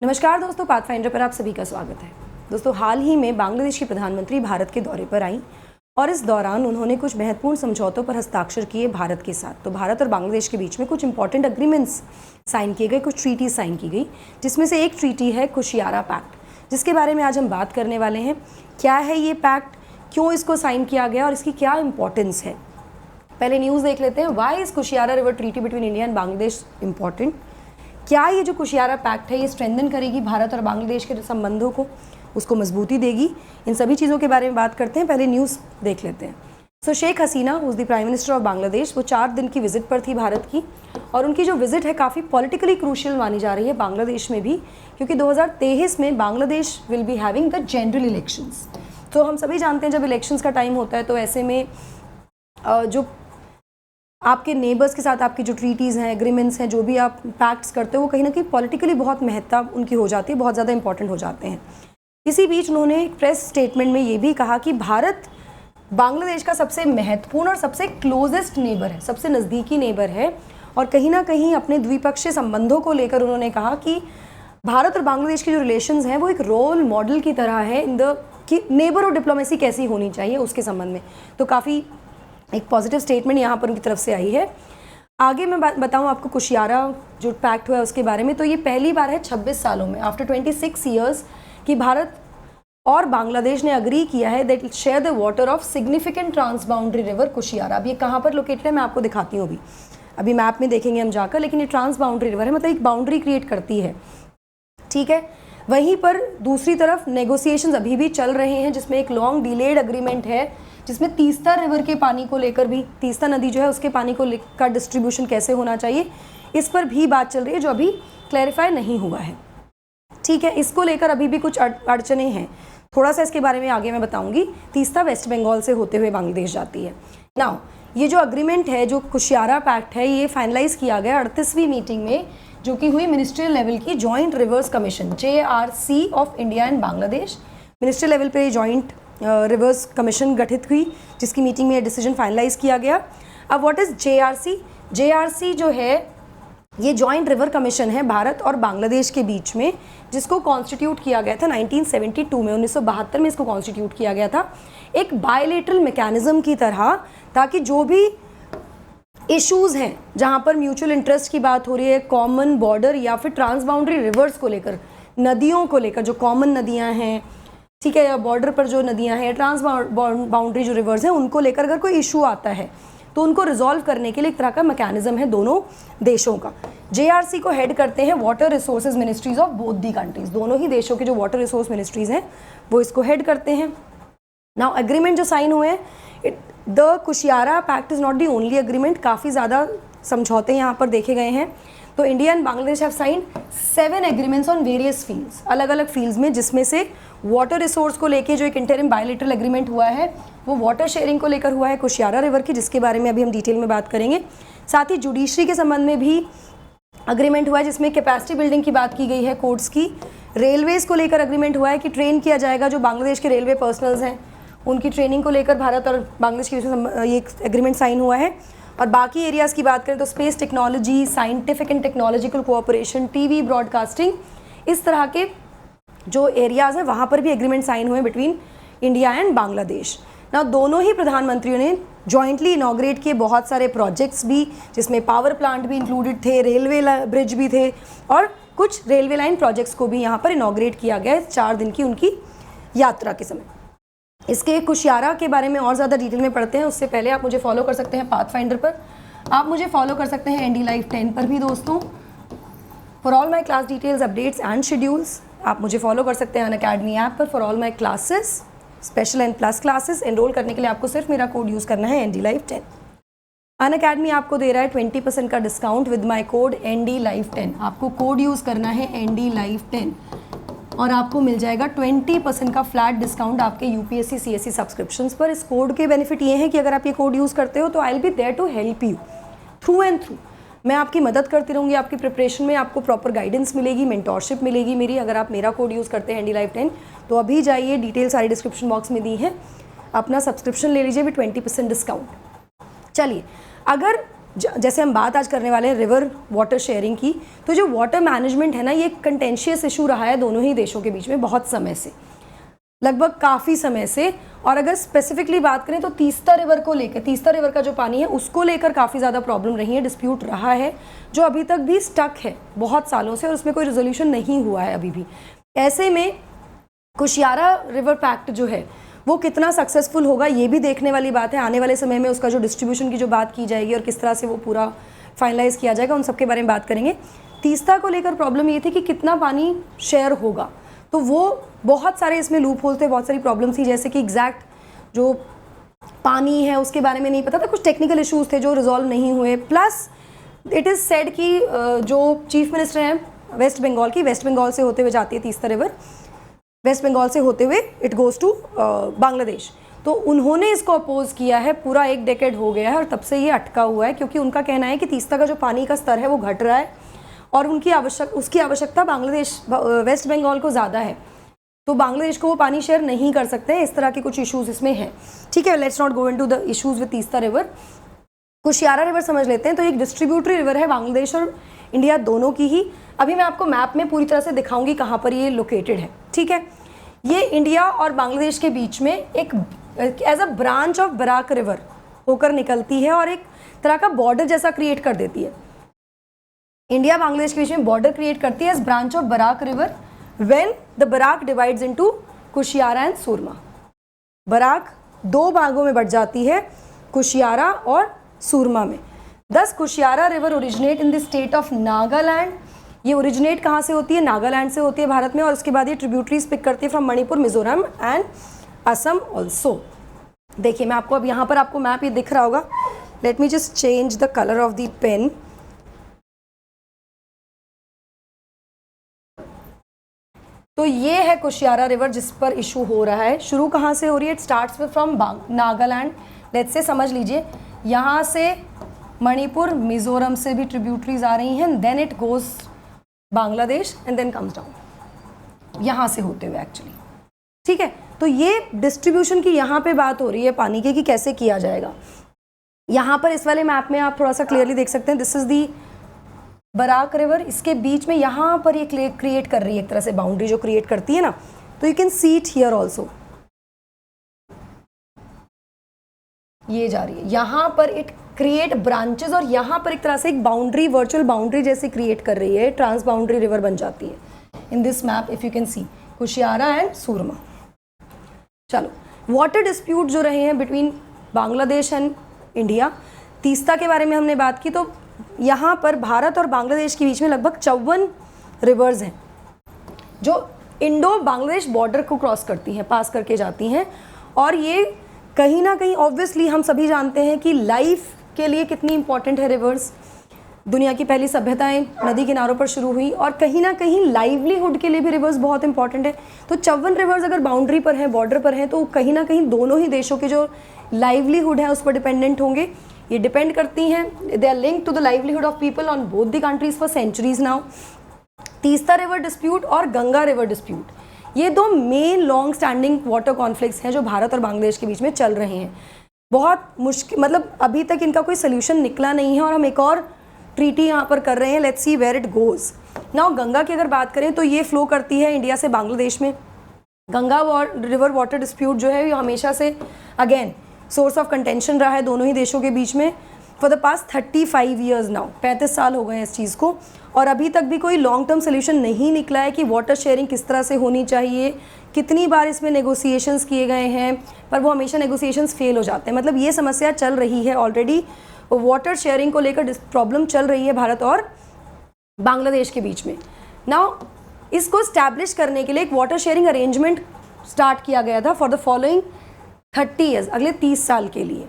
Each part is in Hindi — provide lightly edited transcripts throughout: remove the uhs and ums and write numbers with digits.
नमस्कार दोस्तों, पाथफाइंडर पर आप सभी का स्वागत है। दोस्तों, हाल ही में बांग्लादेश की प्रधानमंत्री भारत के दौरे पर आई और इस दौरान उन्होंने कुछ महत्वपूर्ण समझौतों पर हस्ताक्षर किए भारत के साथ। तो भारत और बांग्लादेश के बीच में कुछ इंपॉर्टेंट एग्रीमेंट्स साइन किए गए, कुछ ट्रीटी साइन की गई, जिसमें से एक ट्रीटी है कुशियारा पैक्ट, जिसके बारे में आज हम बात करने वाले हैं। क्या है ये पैक्ट, क्यों इसको साइन किया गया और इसकी क्या इंपॉर्टेंस है। पहले न्यूज़ देख लेते हैं। Why is Kushiyara river treaty between India and Bangladesh important. क्या ये जो कुशियारा पैक्ट है ये स्ट्रेंथन करेगी भारत और बांग्लादेश के संबंधों को, उसको मजबूती देगी। इन सभी चीज़ों के बारे में बात करते हैं। पहले न्यूज़ देख लेते हैं। So Sheikh Hasina who's the prime minister of Bangladesh, वो 4 दिन की विजिट पर थी भारत की, और उनकी जो विजिट है काफ़ी पॉलिटिकली क्रूशियल मानी जा रही है बांग्लादेश में भी, क्योंकि 2023 में Bangladesh will be having the general elections. तो हम सभी जानते हैं जब इलेक्शंस का टाइम होता है तो ऐसे में जो आपके नेबर्स के साथ आपकी जो ट्रीटीज़ हैं, एग्रीमेंट्स हैं, जो भी आप पैक्ट्स करते हो, वो कहीं ना कहीं पॉलिटिकली बहुत महत्ता उनकी हो जाती है, बहुत ज़्यादा इंपॉर्टेंट हो जाते हैं। इसी बीच उन्होंने एक प्रेस स्टेटमेंट में ये भी कहा कि भारत बांग्लादेश का सबसे महत्वपूर्ण और सबसे क्लोजेस्ट नेबर है, सबसे नज़दीकी नेबर है, और कहीं ना कहीं अपने द्विपक्षीय संबंधों को लेकर उन्होंने कहा कि भारत और बांग्लादेश की जो रिलेशंस हैं वो एक रोल मॉडल की तरह है इन द कि नेबर और डिप्लोमेसी कैसी होनी चाहिए उसके संबंध में। तो काफ़ी एक पॉजिटिव स्टेटमेंट यहाँ पर उनकी तरफ से आई है। आगे मैं बताऊँ आपको कुशियारा जो पैक्ट हुआ है उसके बारे में। तो ये पहली बार है 26 सालों में, आफ्टर 26 ईयर्स, कि भारत और बांग्लादेश ने अग्री किया है that share the water of significant transboundary river Kushiyara. अब ये कहाँ पर लोकेटेड है मैं आपको दिखाती हूँ, अभी मैप में देखेंगे हम जाकर, लेकिन ये ट्रांसबाउंड्री रिवर है, मतलब एक बाउंड्री क्रिएट करती है, ठीक है। वहीं पर दूसरी तरफ नेगोशिएशंस अभी भी चल रहे हैं, जिसमें एक लॉन्ग डिलेड एग्रीमेंट है, जिसमें तीस्ता रिवर के पानी को लेकर भी, तीस्ता नदी जो है उसके पानी को लेकर डिस्ट्रीब्यूशन कैसे होना चाहिए, इस पर भी बात चल रही है, जो अभी क्लैरिफाई नहीं हुआ है, ठीक है। इसको लेकर अभी भी कुछ अड़चने हैं, थोड़ा सा इसके बारे में आगे मैं बताऊंगी। तीस्ता वेस्ट बंगाल से होते हुए बांग्लादेश जाती है। नाउ ये जो अग्रीमेंट है, जो कुशियारा पैक्ट है, ये फाइनलाइज किया गया 38वीं मीटिंग में, जो कि हुई मिनिस्ट्रियल लेवल की joint reverse commission JRC of India and Bangladesh. Ministerial level पे जॉइंट रिवर्स कमीशन गठित हुई, जिसकी मीटिंग में ये डिसीजन फाइनलाइज किया गया। अब व्हाट इज़ JRC? JRC जो है ये जॉइंट रिवर कमीशन है भारत और बांग्लादेश के बीच में, जिसको कॉन्स्टिट्यूट किया गया था 1972 में, 1972 में इसको कॉन्स्टिट्यूट किया गया था एक बायलेटरल मैकेनिज्म की तरह, ताकि जो भी इश्यूज़ हैं जहाँ पर म्यूचुअल इंटरेस्ट की बात हो रही है, कॉमन बॉर्डर या फिर ट्रांसबाउंड्री रिवर्स को लेकर, नदियों को लेकर, जो कॉमन नदियाँ हैं, ठीक है, या बॉर्डर पर जो नदियाँ हैं, ट्रांस बाउंड्री जो रिवर्स हैं, उनको लेकर अगर कोई इशू आता है तो उनको रिजॉल्व करने के लिए एक तरह का मैकेनिज्म है दोनों देशों का। JRC को हेड करते हैं water resources ministries of both the countries. दोनों ही देशों के जो वाटर रिसोर्स मिनिस्ट्रीज हैं वो इसको हेड करते हैं। नाउ एग्रीमेंट जो साइन हुए हैं, the Kushiyara pact is not the only agreement, काफ़ी ज़्यादा समझौते यहाँ पर देखे गए हैं। तो India and Bangladesh have signed 7 agreements on various fields, अलग अलग फील्ड्स में, जिसमें से वाटर रिसोर्स को लेके जो एक इंटरिम बायलेटरल एग्रीमेंट हुआ है वो वाटर शेयरिंग को लेकर हुआ है कुशियारा रिवर की, जिसके बारे में अभी हम डिटेल में बात करेंगे। साथ ही जुडिशरी के संबंध में भी अग्रीमेंट हुआ है, जिसमें कैपेसिटी बिल्डिंग की बात की गई है कोर्ट्स की। रेलवेज़ को लेकर अग्रीमेंट हुआ है कि ट्रेन किया जाएगा जो बांग्लादेश के रेलवे पर्सनल्स हैं, उनकी ट्रेनिंग को लेकर भारत और बांग्लादेश के बीच ये एग्रीमेंट साइन हुआ है। और बाकी एरियाज़ की बात करें तो space technology, scientific and technological cooperation, TV broadcasting, इस तरह के जो एरियाज़ हैं वहाँ पर भी एग्रीमेंट साइन हुए बिटवीन इंडिया एंड बांग्लादेश। ना दोनों ही प्रधानमंत्रियों ने जॉइंटली इनॉग्रेट किए बहुत सारे प्रोजेक्ट्स भी, जिसमें पावर प्लांट भी इंक्लूडेड थे, रेलवे ब्रिज भी थे, और कुछ रेलवे लाइन प्रोजेक्ट्स को भी यहाँ पर इनॉग्रेट किया गया 4 दिन की उनकी यात्रा के समय। इसके कुशियारा के बारे में और ज़्यादा डिटेल में पढ़ते हैं, उससे पहले आप मुझे फॉलो कर सकते हैं पाथफाइंडर पर, आप मुझे फॉलो कर सकते हैं ND Live 10 पर भी दोस्तों। For all my class details, updates and schedules आप मुझे फॉलो कर सकते हैं अनअकैडमी ऐप पर for all my classes, special and plus classes. Enrol करने के लिए आपको सिर्फ मेरा कोड यूज़ करना है ND Live 10। अनअकैडमी आपको दे रहा है 20% का discount with my code ND Live 10। आपको कोड यूज़ करना है ND Live 10 और आपको मिल जाएगा 20% का फ्लैट डिस्काउंट आपके UPSC CSE सब्सक्रिप्शंस पर। इस कोड के बेनिफिट ये हैं कि अगर आप ये कोड यूज़ करते हो तो I will be there to help you through and through. मैं आपकी मदद करती रहूँगी, आपकी प्रिपरेशन में आपको प्रॉपर गाइडेंस मिलेगी, मेंटोरशिप मिलेगी मेरी, अगर आप मेरा कोड यूज़ करते हैं ND Live 10। तो अभी जाइए, डिटेल सारी डिस्क्रिप्शन बॉक्स में दी है, अपना सब्सक्रिप्शन ले लीजिए विद 20% डिस्काउंट। चलिए, अगर जैसे हम बात आज करने वाले हैं रिवर वाटर शेयरिंग की, तो जो वाटर मैनेजमेंट है ना, ये कंटेंशियस इशू रहा है दोनों ही देशों के बीच में बहुत समय से, लगभग काफ़ी समय से। और अगर स्पेसिफिकली बात करें तो तीस्ता रिवर को लेकर, तीस्ता रिवर का जो पानी है उसको लेकर काफ़ी ज़्यादा प्रॉब्लम रही है, डिस्प्यूट रहा है, जो अभी तक भी स्टक है बहुत सालों से और उसमें कोई रिजोल्यूशन नहीं हुआ है अभी भी। ऐसे में कुशियारा रिवर पैक्ट जो है वो कितना सक्सेसफुल होगा ये भी देखने वाली बात है। आने वाले समय में उसका जो डिस्ट्रीब्यूशन की जो बात की जाएगी और किस तरह से वो पूरा फाइनलाइज किया जाएगा, उन सब के बारे में बात करेंगे। तीस्ता को लेकर प्रॉब्लम ये थी कि कितना पानी शेयर होगा, तो वो बहुत सारे इसमें लूप होल थे, बहुत सारी प्रॉब्लम थी, जैसे कि एग्जैक्ट जो पानी है उसके बारे में नहीं पता था, कुछ टेक्निकल इश्यूज थे जो रिजॉल्व नहीं हुए। प्लस इट इज़ सेड कि जो चीफ मिनिस्टर हैं वेस्ट बंगाल की, वेस्ट बंगाल से होते हुए जाती है तीस्ता रिवर, वेस्ट बंगाल से होते हुए इट गोज़ टू बांग्लादेश, तो उन्होंने इसको अपोज किया है। पूरा 1 डेकेड हो गया है और तब से ये अटका हुआ है, क्योंकि उनका कहना है कि तीस्ता का जो पानी का स्तर है वो घट रहा है और उसकी आवश्यकता बांग्लादेश वेस्ट बंगाल को ज़्यादा है, तो बांग्लादेश को वो पानी शेयर नहीं कर सकते हैं। इस तरह के कुछ इश्यूज इसमें हैं। ठीक है, let's not go into the issues with Teesta river. Kushiyara river समझ लेते हैं। तो एक डिस्ट्रीब्यूटरी रिवर है बांग्लादेश और इंडिया दोनों की ही। अभी मैं आपको मैप में पूरी तरह से दिखाऊंगी कहाँ पर ये लोकेटेड है। ठीक है, ये इंडिया और बांग्लादेश के बीच में एक as a branch of Barak river होकर निकलती है और एक तरह का बॉर्डर जैसा क्रिएट कर देती है। इंडिया बांग्लादेश के बीच में बॉर्डर क्रिएट करती है as branch of Barak river when the Barak divides into Kushiyara and Surma. Barak 2 भागों में बट जाती है, कुशियारा और सूरमा में। दस Kushiyara river originate in the state of Nagaland. ये ओरिजिनेट कहाँ से होती है? नागालैंड से होती है भारत में, और उसके बाद ये ट्रिब्यूटरीज पिक करती है from Manipur, Mizoram and Assam also. देखिए मैं आपको अब यहाँ पर आपको मैप ये दिख रहा होगा। Let me just change the colour of the pen. तो ये है कुशियारा रिवर जिस पर इशू हो रहा है। शुरू कहाँ से हो रही है? It starts with from Nagaland. Let's say समझ लीजिए यहाँ से मणिपुर, मिजोरम से भी ट्रिब्यूटरीज आ रही हैं, then it goes Bangladesh and then comes down यहाँ से होते हुए एक्चुअली। ठीक है, तो ये डिस्ट्रीब्यूशन की यहाँ पे बात हो रही है पानी की कि कैसे किया जाएगा। यहाँ पर इस वाले मैप में आप थोड़ा सा क्लियरली देख सकते हैं, this is the Barak river. इसके बीच में यहाँ पर ये क्रिएट कर रही है एक तरह से बाउंड्री जो क्रिएट करती है ना, तो you can see it here also. ये जा रही है यहाँ पर, इट क्रिएट ब्रांचेस और यहाँ पर एक तरह से एक बाउंड्री, वर्चुअल बाउंड्री जैसी क्रिएट कर रही है, ट्रांस बाउंड्री रिवर बन जाती है in this map if you can see, Kushiyara and Surma. चलो, वाटर डिस्प्यूट जो रहे हैं between Bangladesh and India, Teesta के बारे में हमने बात की। तो यहाँ पर भारत और बांग्लादेश के बीच में लगभग 54 रिवर्स हैं जो इंडो बांग्लादेश बॉर्डर को क्रॉस करती हैं, पास करके जाती हैं। और ये कहीं ना कहीं ऑब्वियसली हम सभी जानते हैं कि लाइफ के लिए कितनी इंपॉर्टेंट है रिवर्स। दुनिया की पहली सभ्यताएं नदी किनारों पर शुरू हुई और कहीं ना कहीं लाइवलीहुड के लिए भी रिवर्स बहुत इंपॉर्टेंट है। तो 54 रिवर्स अगर बाउंड्री पर हैं, बॉर्डर पर हैं, तो कहीं ना कहीं दोनों ही देशों के जो लाइवलीहुड है उस पर डिपेंडेंट होंगे। ये डिपेंड करती हैं, they are linked to the livelihood of people on both the countries for centuries now. Teesta river dispute और गंगा रिवर डिस्प्यूट, ये 2 main long standing water conflicts हैं जो भारत और बांग्लादेश के बीच में चल रहे हैं। बहुत मुश्किल, मतलब अभी तक इनका कोई सोल्यूशन निकला नहीं है और हम एक और ट्रीटी यहाँ पर कर रहे हैं। Let's see where it goes now. Ganga की अगर बात करें तो ये फ्लो करती है इंडिया से बांग्लादेश में। गंगा रिवर वाटर डिस्प्यूट जो है ये हमेशा से अगेन सोर्स ऑफ कंटेंशन रहा है दोनों ही देशों के बीच में for the past 35 years now. 35 साल हो गए हैं इस चीज़ को, और अभी तक भी कोई लॉन्ग टर्म सोल्यूशन नहीं निकला है कि वाटर शेयरिंग किस तरह से होनी चाहिए। कितनी बार इसमें नेगोशिएशंस किए गए हैं पर वो हमेशा नेगोशिएशंस फेल हो जाते हैं। मतलब ये समस्या चल रही है ऑलरेडी, वाटर शेयरिंग को लेकर प्रॉब्लम चल रही है भारत और बांग्लादेश के बीच में। नाउ इसको स्टैब्लिश करने के लिए एक वाटर शेयरिंग अरेंजमेंट स्टार्ट किया गया था फॉर द फॉलोइंग 30 ईयर्स, अगले 30 साल के लिए।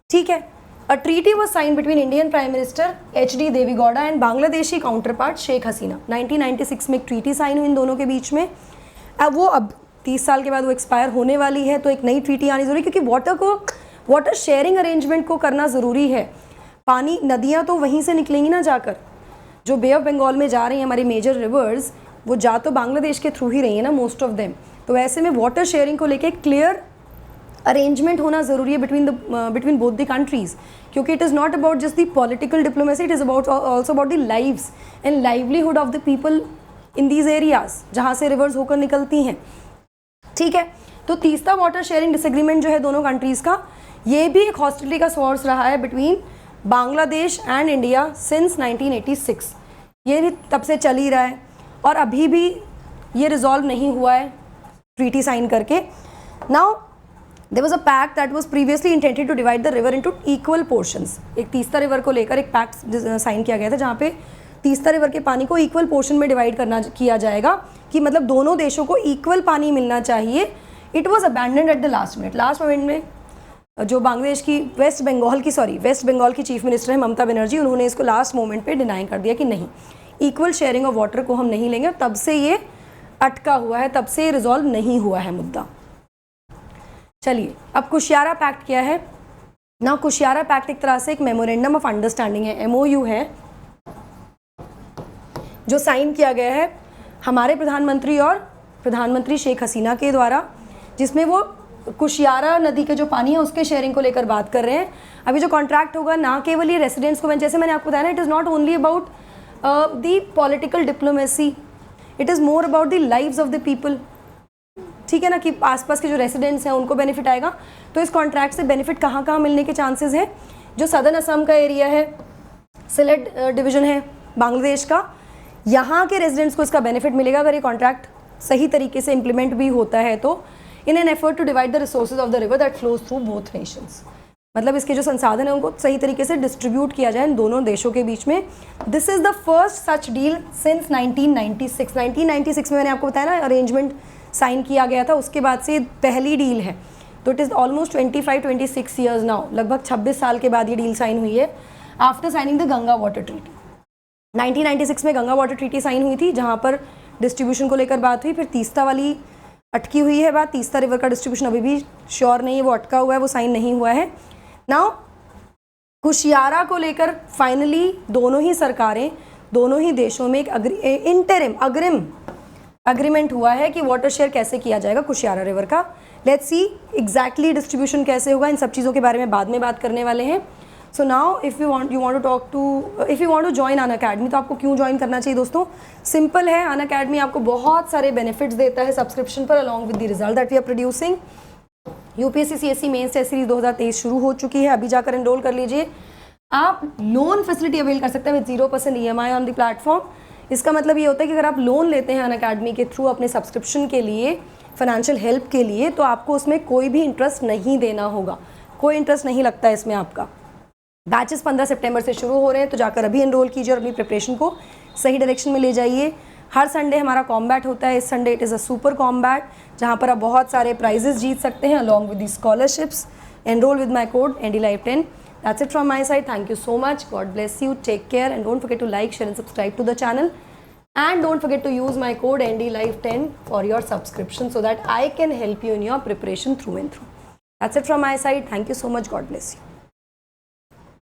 ठीक है, A treaty was signed between Indian Prime Minister H.D. Deve Gowda and Bangladeshi counterpart Sheikh Hasina. 1996 में एक ट्रीटी साइन हुई इन दोनों के बीच में। अब 30 साल के बाद वो एक्सपायर होने वाली है, तो एक नई ट्रीटी आनी ज़रूरी, क्योंकि वाटर शेयरिंग अरेंजमेंट को करना ज़रूरी है। पानी, नदियाँ तो वहीं से निकलेंगी ना जाकर, जो बे ऑफ बंगाल में जा रही हैं हमारी मेजर रिवर्स, वो जा तो बांग्लादेश के थ्रू ही रही है ना मोस्ट ऑफ देम। तो ऐसे में वाटर शेयरिंग को लेकर क्लियर अरेंजमेंट होना ज़रूरी है बिटवीन बोथ द कंट्रीज़, क्योंकि it is not about just the political diplomacy, it is about also about the lives and livelihood of the people in these areas जहाँ से रिवर्स होकर निकलती हैं। ठीक है, तो तीस्ता वाटर शेयरिंग डिसएग्रीमेंट जो है दोनों कंट्रीज़ का, ये भी एक हॉस्टिलिटी का सोर्स रहा है between Bangladesh and India since 1986। ये भी तब से चल ही रहा है और अभी भी ये रिजॉल्व नहीं हुआ है ट्रीटी साइन करके। Now there was a pact that was previously intended to divide the river into equal portions. एक तीस्ता रिवर को लेकर एक पैक्ट साइन किया गया था जहाँ पे तीस्ता रिवर के पानी को इक्वल पोर्शन में डिवाइड किया जाएगा, कि मतलब दोनों देशों को इक्वल पानी मिलना चाहिए। It was abandoned at the last moment में जो बांग्लादेश की वेस्ट बंगाल की चीफ मिनिस्टर है ममता बनर्जी, उन्होंने इसको लास्ट मोमेंट पे डिनाई कर दिया कि नहीं, इक्वल शेयरिंग ऑफ वाटर को हम नहीं लेंगे, और तब से ये अटका हुआ है, तब से ये रिजॉल्व नहीं हुआ है मुद्दा। चलिए, अब कुशियारा पैक्ट क्या है ना? कुशियारा पैक्ट एक तरह से एक मेमोरेंडम ऑफ अंडरस्टैंडिंग है, MOU है, जो साइन किया गया है हमारे प्रधानमंत्री और प्रधानमंत्री शेख हसीना के द्वारा, जिसमें वो कुशियारा नदी के जो पानी है उसके शेयरिंग को लेकर बात कर रहे हैं। अभी जो कॉन्ट्रैक्ट होगा ना केवल ये रेसिडेंट्स को, जैसे मैंने आपको बताया ना, it is not only about the political diplomacy, it is more about the lives of the people. ठीक है ना, कि आसपास के जो रेसिडेंट्स हैं उनको बेनिफिट आएगा। तो इस कॉन्ट्रैक्ट से बेनिफिट कहाँ कहाँ मिलने के चांसेस हैं? जो सदर्न असम का एरिया है, सिलेट डिवीजन है बांग्लादेश का, यहाँ के रेजिडेंट्स को इसका बेनिफिट मिलेगा अगर ये कॉन्ट्रैक्ट सही तरीके से इम्प्लीमेंट भी होता है तो, in an effort to divide the resources of the river that flows through both nations. मतलब इसके जो संसाधन है उनको सही तरीके से डिस्ट्रीब्यूट किया जाए इन दोनों देशों के बीच में। This is the first such deal since 1996 में मैंने आपको बताया ना अरेंजमेंट साइन किया गया था, उसके बाद से पहली डील है। तो it is almost 25-26 years now, लगभग 26 साल के बाद ये डील साइन हुई है after signing the Ganga water treaty. 1996 में गंगा वाटर ट्रीटी साइन हुई थी जहाँ पर डिस्ट्रीब्यूशन को लेकर बात हुई। फिर तीस्ता वाली अटकी हुई है बात, तीस्ता रिवर का डिस्ट्रीब्यूशन अभी भी श्योर नहीं है, वो अटका हुआ है, वो साइन नहीं हुआ है। नाउ कुशियारा को लेकर फाइनली दोनों ही सरकारें, दोनों ही देशों में एक अग्रिम अग्रीमेंट हुआ है कि वाटर शेयर कैसे किया जाएगा कुशियारा रिवर का। लेट्स सी एग्जैक्टली डिस्ट्रीब्यूशन कैसे होगा, इन सब चीज़ों के बारे में बाद में बात करने वाले हैं। So now if you want to join Unacademy, तो आपको क्यों ज्वाइन करना चाहिए दोस्तों? सिंपल है, अनअकैडमी आपको बहुत सारे बेनिफिट्स देता है सब्सक्रिप्शन पर, along with the result that we are producing. UPSC CSE mains test series 2023 शुरू हो चुकी है, अभी जाकर एनरोल कर लीजिए। आप लोन फैसिलिटी अवेल कर सकते हैं with 0% EMI on the platform. इसका मतलब ये होता है कि अगर आप लोन लेते हैं अनअकैडमी के थ्रू अपने सब्सक्रिप्शन के लिए, फाइनेंशियल हेल्प के लिए, तो आपको उसमें कोई भी इंटरेस्ट नहीं देना होगा, कोई इंटरेस्ट नहीं लगता है इसमें आपका। बैचेस 15 सितंबर से शुरू हो रहे हैं, तो जाकर अभी एनरोल कीजिए और अपनी प्रिपरेशन को सही डायरेक्शन में ले जाइए। हर संडे हमारा कॉम्बैट होता है, इस Sunday it is a super combat जहाँ पर आप बहुत सारे प्राइजेस जीत सकते हैं along with the scholarships. Enrol with my code NDLive10। That's it from my side. Thank you so much. God bless you. Take care and don't forget to like, share and subscribe to the channel. And don't forget to use my code NDLive10 for your subscription so that I can help you in your preparation through and through. That's it from my side. Thank you so much. God bless you.